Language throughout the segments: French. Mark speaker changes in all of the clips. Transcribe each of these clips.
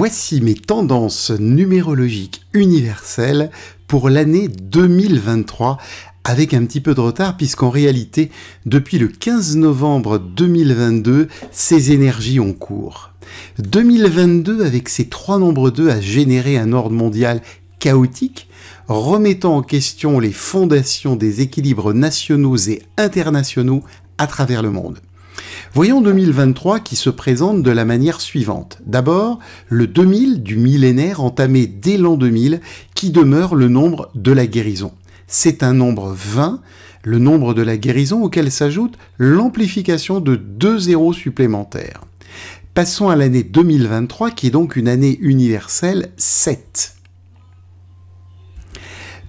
Speaker 1: Voici mes tendances numérologiques universelles pour l'année 2023, avec un petit peu de retard puisqu'en réalité, depuis le 15 novembre 2022, ces énergies ont cours. 2022, avec ses trois nombres 2, a généré un ordre mondial chaotique, remettant en question les fondations des équilibres nationaux et internationaux à travers le monde. Voyons 2023 qui se présente de la manière suivante. D'abord, le 2000 du millénaire entamé dès l'an 2000 qui demeure le nombre de la guérison. C'est un nombre 20, le nombre de la guérison auquel s'ajoute l'amplification de 2 zéros supplémentaires. Passons à l'année 2023 qui est donc une année universelle 7.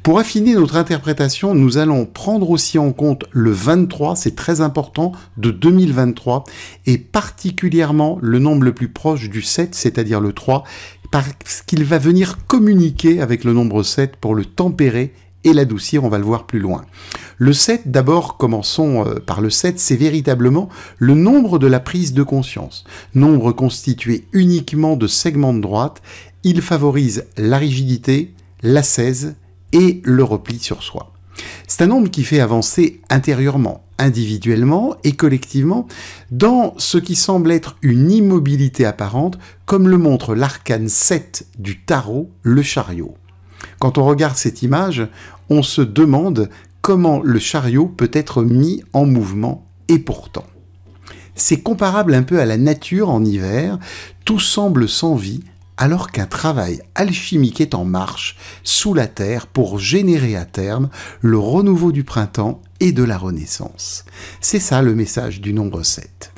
Speaker 1: Pour affiner notre interprétation, nous allons prendre aussi en compte le 23, c'est très important, de 2023, et particulièrement le nombre le plus proche du 7, c'est-à-dire le 3, parce qu'il va venir communiquer avec le nombre 7 pour le tempérer et l'adoucir, on va le voir plus loin. Le 7, d'abord, commençons par le 7, c'est véritablement le nombre de la prise de conscience. Nombre constitué uniquement de segments de droite, il favorise la rigidité, l'ascèse, et le repli sur soi. C'est un nombre qui fait avancer intérieurement, individuellement et collectivement dans ce qui semble être une immobilité apparente, comme le montre l'arcane 7 du tarot, le chariot. Quand on regarde cette image, on se demande comment le chariot peut être mis en mouvement, et pourtant. C'est comparable un peu à la nature en hiver, tout semble sans vie, alors qu'un travail alchimique est en marche sous la terre pour générer à terme le renouveau du printemps et de la renaissance. C'est ça le message du nombre 7.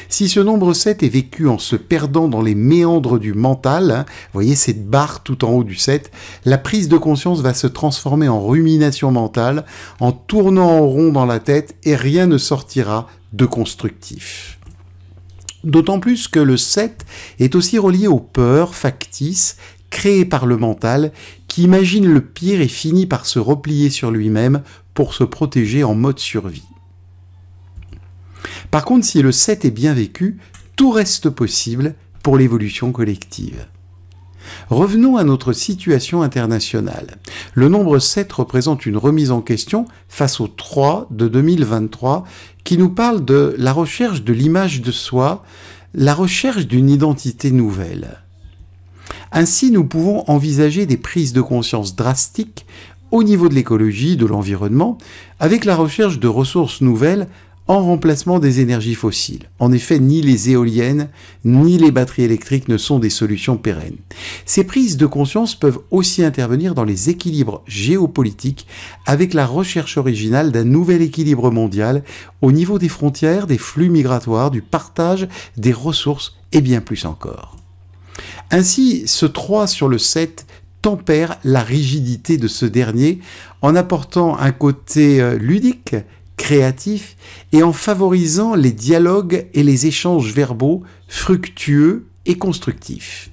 Speaker 1: Si ce nombre 7 est vécu en se perdant dans les méandres du mental, vous voyez cette barre tout en haut du 7, la prise de conscience va se transformer en rumination mentale, en tournant en rond dans la tête et rien ne sortira de constructif. D'autant plus que le 7 est aussi relié aux peurs factices créées par le mental qui imagine le pire et finit par se replier sur lui-même pour se protéger en mode survie. Par contre, si le 7 est bien vécu, tout reste possible pour l'évolution collective. Revenons à notre situation internationale. Le nombre 7 représente une remise en question face au 3 de 2023 qui nous parle de la recherche de l'image de soi, la recherche d'une identité nouvelle. Ainsi, nous pouvons envisager des prises de conscience drastiques au niveau de l'écologie, de l'environnement, avec la recherche de ressources nouvelles en remplacement des énergies fossiles. En effet, ni les éoliennes, ni les batteries électriques ne sont des solutions pérennes. Ces prises de conscience peuvent aussi intervenir dans les équilibres géopolitiques avec la recherche originale d'un nouvel équilibre mondial au niveau des frontières, des flux migratoires, du partage des ressources et bien plus encore. Ainsi, ce 3 sur le 7 tempère la rigidité de ce dernier en apportant un côté ludique, créatif et en favorisant les dialogues et les échanges verbaux fructueux et constructifs.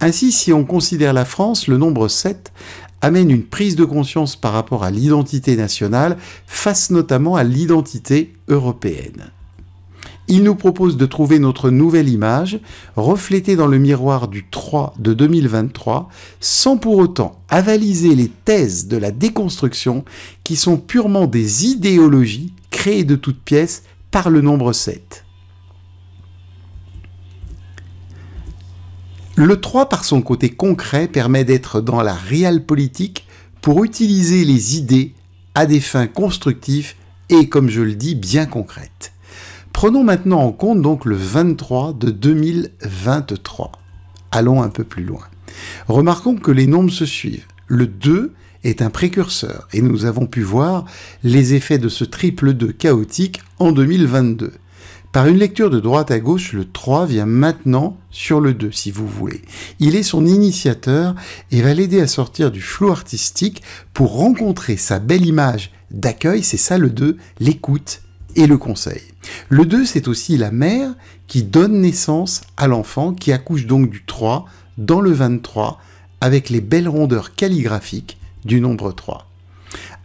Speaker 1: Ainsi, si on considère la France, le nombre 7 amène une prise de conscience par rapport à l'identité nationale face notamment à l'identité européenne. Il nous propose de trouver notre nouvelle image, reflétée dans le miroir du 3 de 2023, sans pour autant avaliser les thèses de la déconstruction qui sont purement des idéologies créées de toutes pièces par le nombre 7. Le 3, par son côté concret, permet d'être dans la realpolitik pour utiliser les idées à des fins constructives et, comme je le dis, bien concrètes. Prenons maintenant en compte donc le 23 de 2023. Allons un peu plus loin. Remarquons que les nombres se suivent. Le 2 est un précurseur et nous avons pu voir les effets de ce triple 2 chaotique en 2022. Par une lecture de droite à gauche, le 3 vient maintenant sur le 2, si vous voulez. Il est son initiateur et va l'aider à sortir du flou artistique pour rencontrer sa belle image d'accueil, c'est ça le 2, l'écoute et le conseil. Le 2, c'est aussi la mère qui donne naissance à l'enfant, qui accouche donc du 3 dans le 23, avec les belles rondeurs calligraphiques du nombre 3.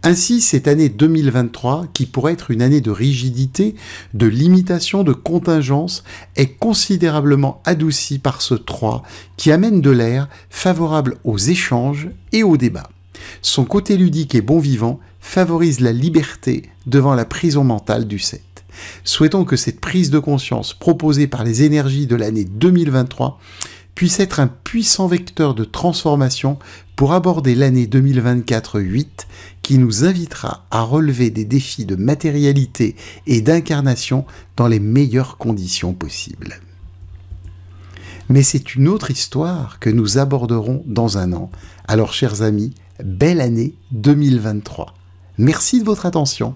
Speaker 1: Ainsi, cette année 2023, qui pourrait être une année de rigidité, de limitation, de contingence, est considérablement adoucie par ce 3 qui amène de l'air favorable aux échanges et aux débats. Son côté ludique et bon vivant favorise la liberté devant la prison mentale du 7. Souhaitons que cette prise de conscience proposée par les énergies de l'année 2023 puisse être un puissant vecteur de transformation pour aborder l'année 2024-8 qui nous invitera à relever des défis de matérialité et d'incarnation dans les meilleures conditions possibles. Mais c'est une autre histoire que nous aborderons dans un an. Alors chers amis, belle année 2023. Merci de votre attention.